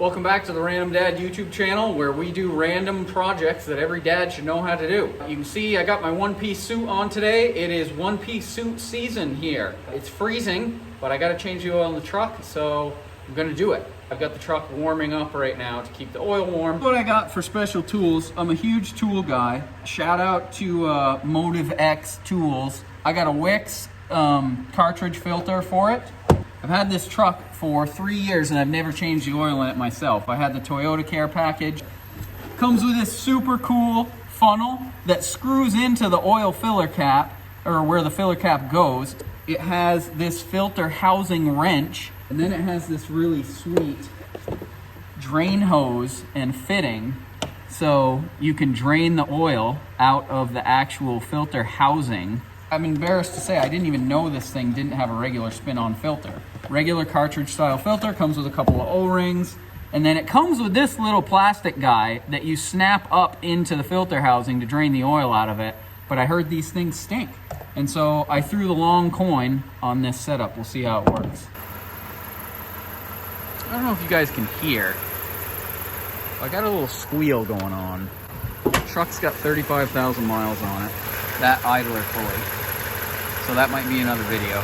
Welcome back to the Random Dad YouTube channel, where we do random projects that every dad should know how to do. You can see I got my one-piece suit on today. It is one-piece suit season here. It's freezing, but I gotta change the oil in the truck, so I'm gonna do it. I've got the truck warming up right now to keep the oil warm. What I got for special tools, I'm a huge tool guy. Shout out to Motive X Tools. I got a Wix cartridge filter for it. I've had this truck for 3 years and I've never changed the oil in it myself. I had the Toyota Care package. Comes with this super cool funnel that screws into the oil filler cap, or where the filler cap goes. It has this filter housing wrench, and then it has this really sweet drain hose and fitting, so you can drain the oil out of the actual filter housing. I'm embarrassed to say I didn't even know this thing didn't have a regular spin-on filter. Regular cartridge style filter comes with a couple of O-rings, and then it comes with this little plastic guy that you snap up into the filter housing to drain the oil out of it. But I heard these things stink, and so I threw the long coin on this setup. We'll see how it works. I don't know if you guys can hear. I got a little squeal going on. The truck's got 35,000 miles on it. That idler fully. So that might be another video.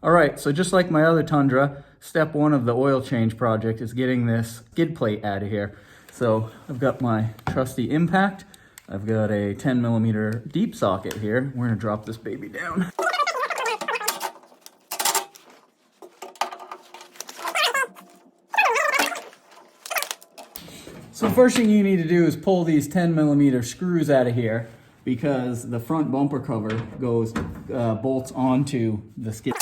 All right, so just like my other Tundra, step one of the oil change project is getting this skid plate out of here. So I've got my trusty impact. I've got a 10mm deep socket here. We're gonna drop this baby down. So the first thing you need to do is pull these 10mm screws out of here, because the front bumper cover goes bolts onto the skid.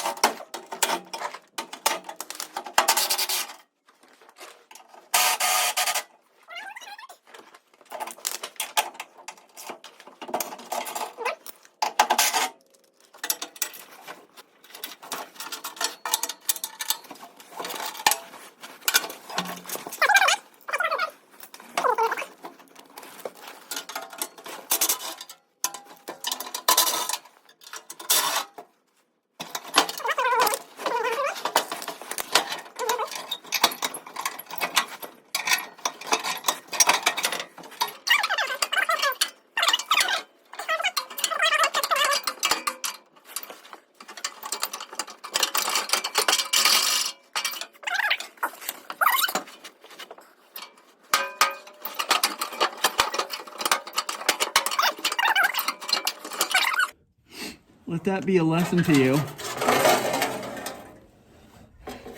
Let that be a lesson to you.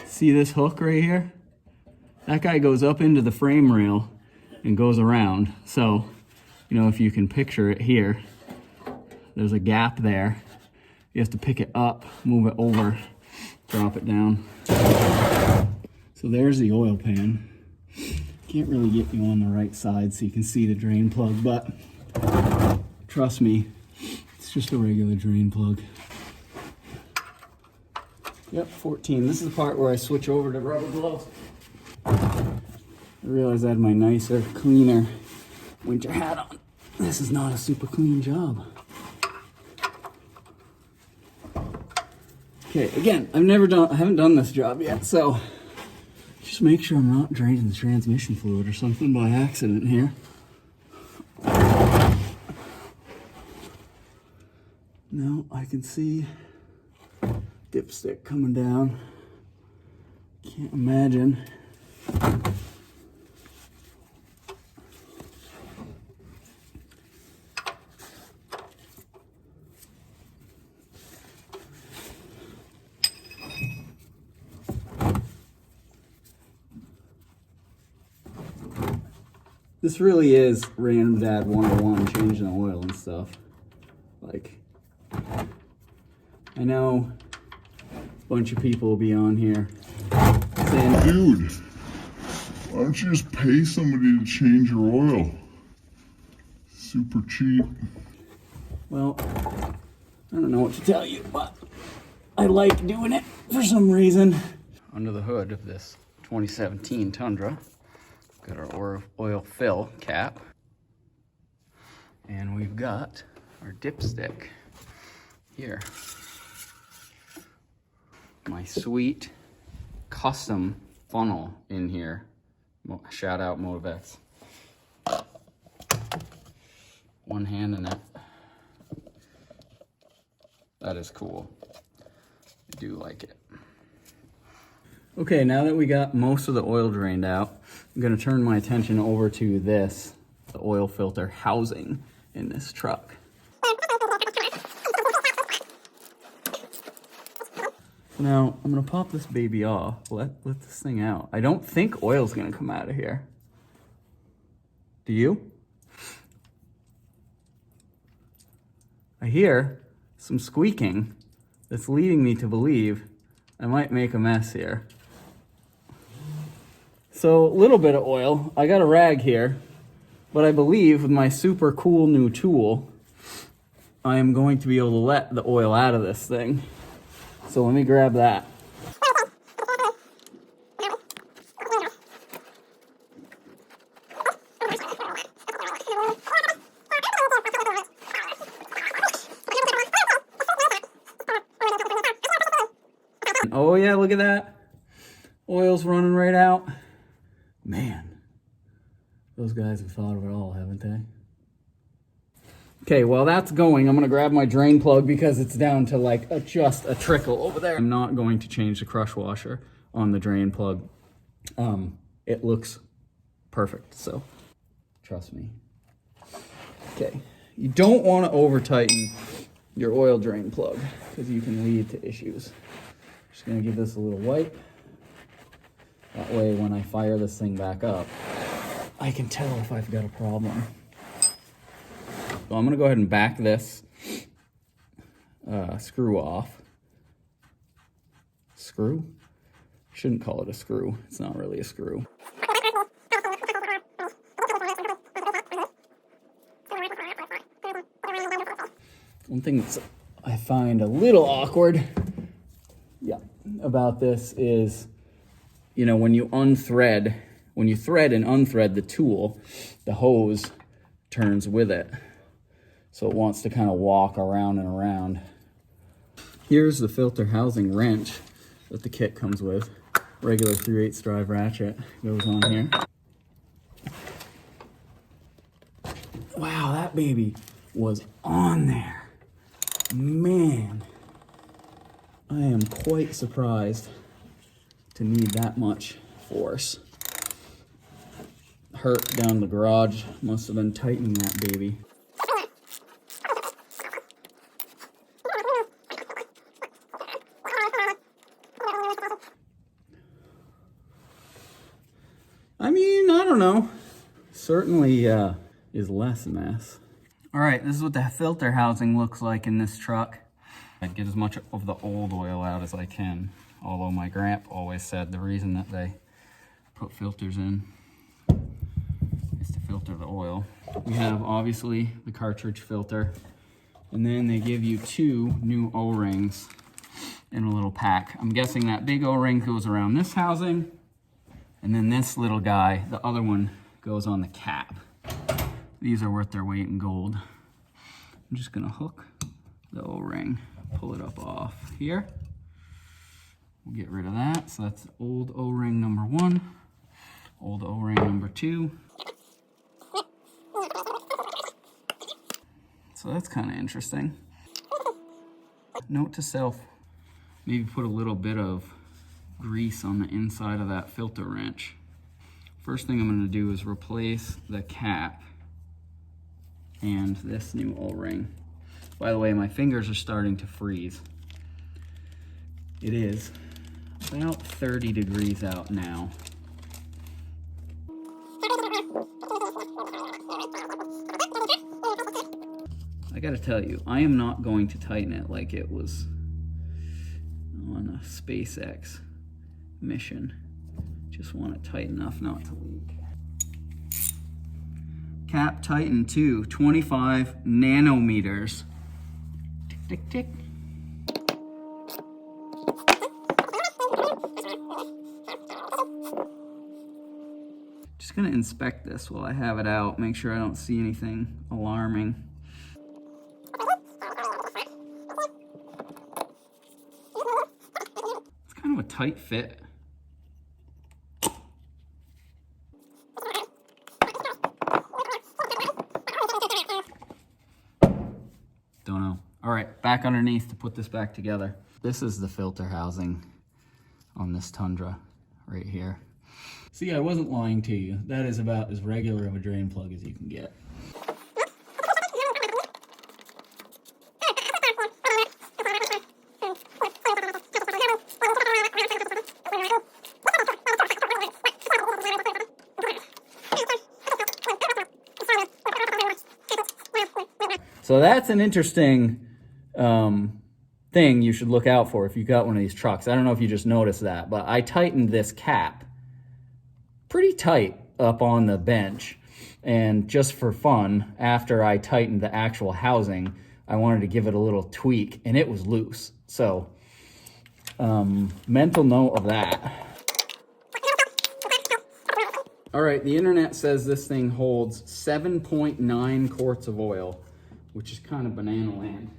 See this hook right here? That guy goes up into the frame rail and goes around. So, you know, if you can picture it here, there's a gap there. You have to pick it up, move it over, drop it down. So there's the oil pan. Can't really get you on the right side so you can see the drain plug, but trust me, it's just a regular drain plug. Yep, 14. This is the part where I switch over to rubber gloves. I realized I had my nicer, cleaner winter hat on. This is not a super clean job. Okay, again, I haven't done this job yet, so just make sure I'm not draining the transmission fluid or something by accident here. Now I can see dipstick coming down. Can't imagine. This really is Random Dad 101, changing the oil and stuff. Like, I know a bunch of people will be on here saying, dude, why don't you just pay somebody to change your oil? Super cheap. Well, I don't know what to tell you, but I like doing it for some reason. Under the hood of this 2017 Tundra, got our oil fill cap, and we've got our dipstick here. My sweet custom funnel in here. Shout out Motivex. One hand in it. That is cool. I do like it. Okay, now that we got most of the oil drained out, I'm gonna turn my attention over to this, the oil filter housing in this truck. Now, I'm gonna pop this baby off, let this thing out. I don't think oil's gonna come out of here. Do you? I hear some squeaking that's leading me to believe I might make a mess here. So, a little bit of oil. I got a rag here, but I believe with my super cool new tool, I am going to be able to let the oil out of this thing. So let me grab that. Oh yeah, look at that. Oil's running right out. Man, those guys have thought of it all, haven't they? Okay, while that's going, I'm gonna grab my drain plug because it's down to like just a trickle over there. I'm not going to change the crush washer on the drain plug. It looks perfect, so trust me. Okay, you don't want to over tighten your oil drain plug because you can lead to issues. Just gonna give this a little wipe. That way when I fire this thing back up, I can tell if I've got a problem. So I'm gonna go ahead and back this screw off. Screw? Shouldn't call it a screw. It's not really a screw. One thing that I find a little awkward, about this is, you know, when you thread and unthread the tool, the hose turns with it. So it wants to kind of walk around and around. Here's the filter housing wrench that the kit comes with. Regular 3/8 drive ratchet goes on here. Wow, that baby was on there. Man, I am quite surprised to need that much force. Hurt down the garage must have been tightening that baby. I mean, I don't know. Certainly is less mess. All right, this is what the filter housing looks like in this truck. I get as much of the old oil out as I can. Although my grandpa always said the reason that they put filters in is to filter the oil. We have obviously the cartridge filter, and then they give you 2 new O-rings in a little pack. I'm guessing that big O-ring goes around this housing, and then this little guy, the other one, goes on the cap. These are worth their weight in gold. I'm just gonna hook the O-ring, pull it up off here. We'll get rid of that. So that's old O-ring number 1, old O-ring number 2. So that's kind of interesting. Note to self, maybe put a little bit of grease on the inside of that filter wrench. First thing I'm going to do is replace the cap and this new O-ring. By the way, my fingers are starting to freeze. It is about 30 degrees out now. I gotta tell you, I am not going to tighten it like it was on a SpaceX mission. Just want it tight enough not to leak. Cap tighten to 25 nanometers. Tick, tick, tick. Just gonna inspect this while I have it out, make sure I don't see anything alarming. It's kind of a tight fit. right, back underneath to put this back together. This is the filter housing on this Tundra right here. See, I wasn't lying to you. That is about as regular of a drain plug as you can get. So that's an interesting thing you should look out for if you got one of these trucks. I don't know if you just noticed that, but I tightened this cap pretty tight up on the bench. And just for fun, after I tightened the actual housing, I wanted to give it a little tweak, and it was loose. So, mental note of that. All right, the internet says this thing holds 7.9 quarts of oil, which is kind of banana land.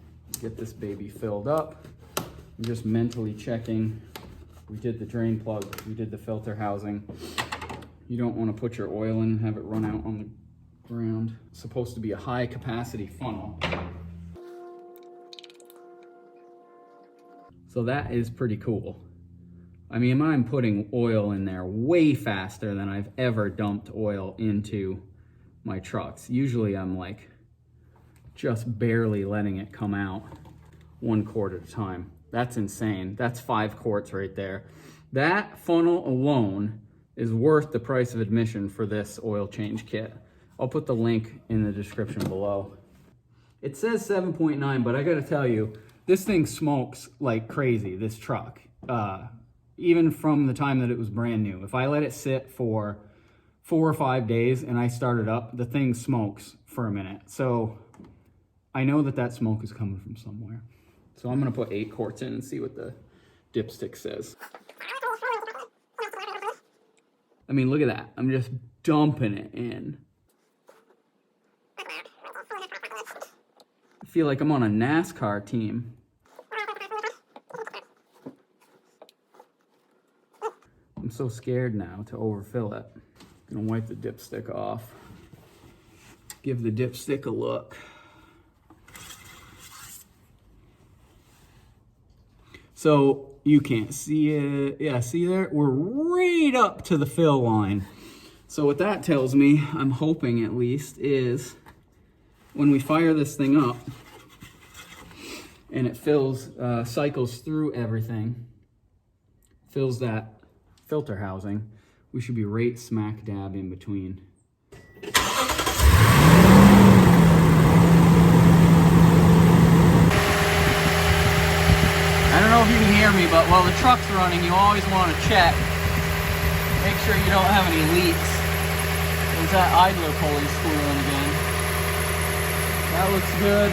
Get this baby filled up. I'm just mentally checking. We did the drain plug, we did the filter housing. You don't want to put your oil in and have it run out on the ground. It's supposed to be a high capacity funnel. So that is pretty cool. I mean, I'm putting oil in there way faster than I've ever dumped oil into my trucks. Usually I'm like just barely letting it come out 1 quart at a time. That's insane. That's 5 quarts right there. That funnel alone is worth the price of admission for this oil change kit. I'll put the link in the description below. It says 7.9, but I gotta tell you, this thing smokes like crazy, this truck. Even from the time that it was brand new. If I let it sit for 4 or 5 days and I start it up, the thing smokes for a minute. So I know that that smoke is coming from somewhere. So I'm gonna put 8 quarts in and see what the dipstick says. I mean, look at that. I'm just dumping it in. I feel like I'm on a NASCAR team. I'm so scared now to overfill it. I'm gonna wipe the dipstick off. Give the dipstick a look. So you can't see it. Yeah, see there? We're right up to the fill line. So what that tells me, I'm hoping at least, is when we fire this thing up and it fills, cycles through everything, fills that filter housing, we should be right smack dab in between. I don't know if you can hear me, but while the truck's running, you always want to check. Make sure you don't have any leaks. There's that idler pulley squealing again. That looks good.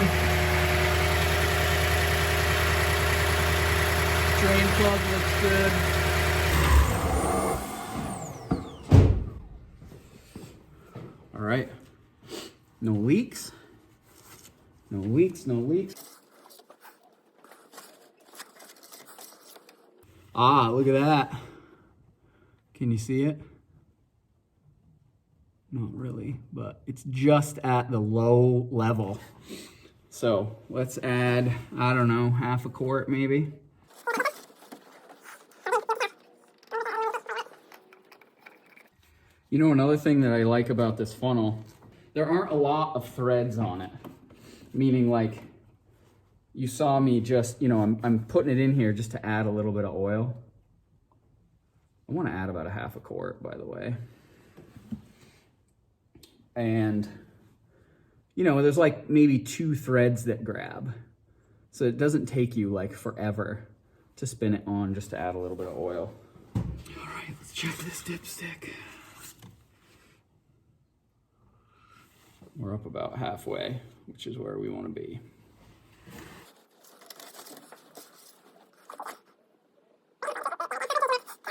Drain plug looks good. All right. No leaks. No leaks, no leaks. Ah, look at that. Can you see it? Not really, but it's just at the low level. So let's add, I don't know, half a quart maybe. You know, another thing that I like about this funnel, there aren't a lot of threads on it. Meaning, like, you saw me just, you know, I'm putting it in here just to add a little bit of oil. I want to add about a half a quart, by the way. And, you know, there's like maybe 2 threads that grab. So it doesn't take you like forever to spin it on just to add a little bit of oil. All right, let's check this dipstick. We're up about halfway, which is where we want to be.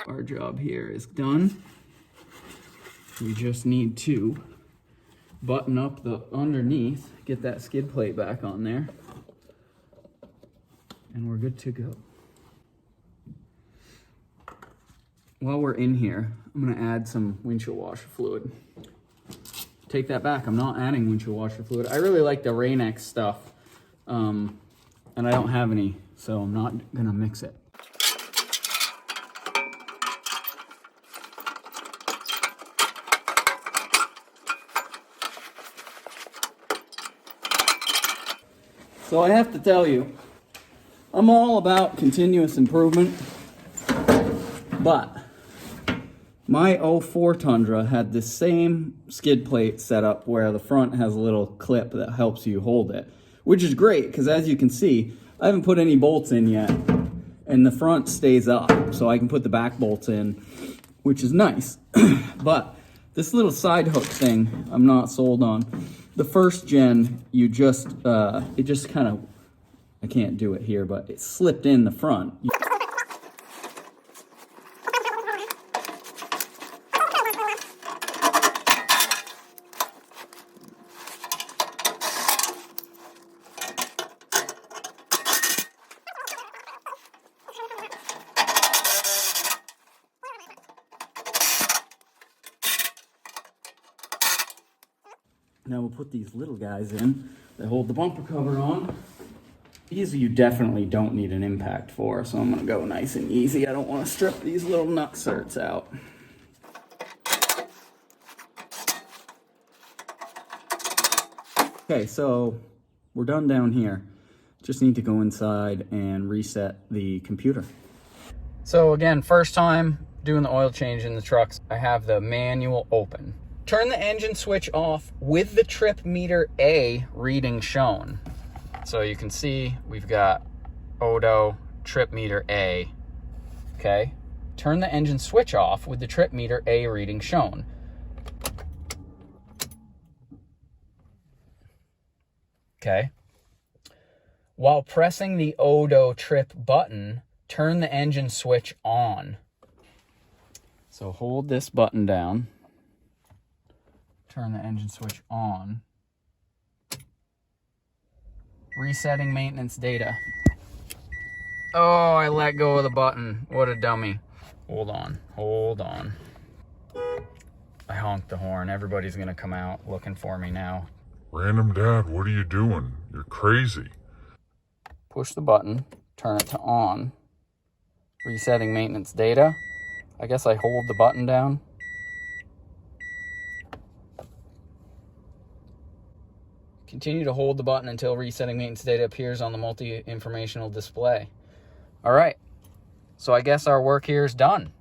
Our job here is done. We just need to button up the underneath, get that skid plate back on there, and we're good to go. While we're in here, I'm gonna add some windshield washer fluid. Take that back, I'm not adding windshield washer fluid. I really like the Rain-X stuff. and I don't have any, so I'm not gonna mix it. So I have to tell you, I'm all about continuous improvement, but my 04 Tundra had the same skid plate setup where the front has a little clip that helps you hold it, which is great because as you can see, I haven't put any bolts in yet and the front stays up, so I can put the back bolts in, which is nice. But this little side hook thing, I'm not sold on. The first gen, you just, it just kind of, I can't do it here, but it slipped in the front. Now we'll put these little guys in that hold the bumper cover on. These you definitely don't need an impact for, so I'm gonna go nice and easy. I don't wanna strip these little nut certs out. Okay, so we're done down here. Just need to go inside and reset the computer. So again, first time doing the oil change in the trucks, I have the manual open. Turn the engine switch off with the trip meter A reading shown. So you can see we've got Odo trip meter A, okay? Turn the engine switch off with the trip meter A reading shown. Okay. While pressing the Odo trip button, turn the engine switch on. So hold this button down. Turn the engine switch on. Resetting maintenance data. Oh, I let go of the button. What a dummy. Hold on, hold on. I honked the horn. Everybody's gonna come out looking for me now. Random Dad, what are you doing? You're crazy. Push the button, turn it to on. Resetting maintenance data. I guess I hold the button down. Continue to hold the button until resetting maintenance data appears on the multi-informational display. All right, so I guess our work here is done.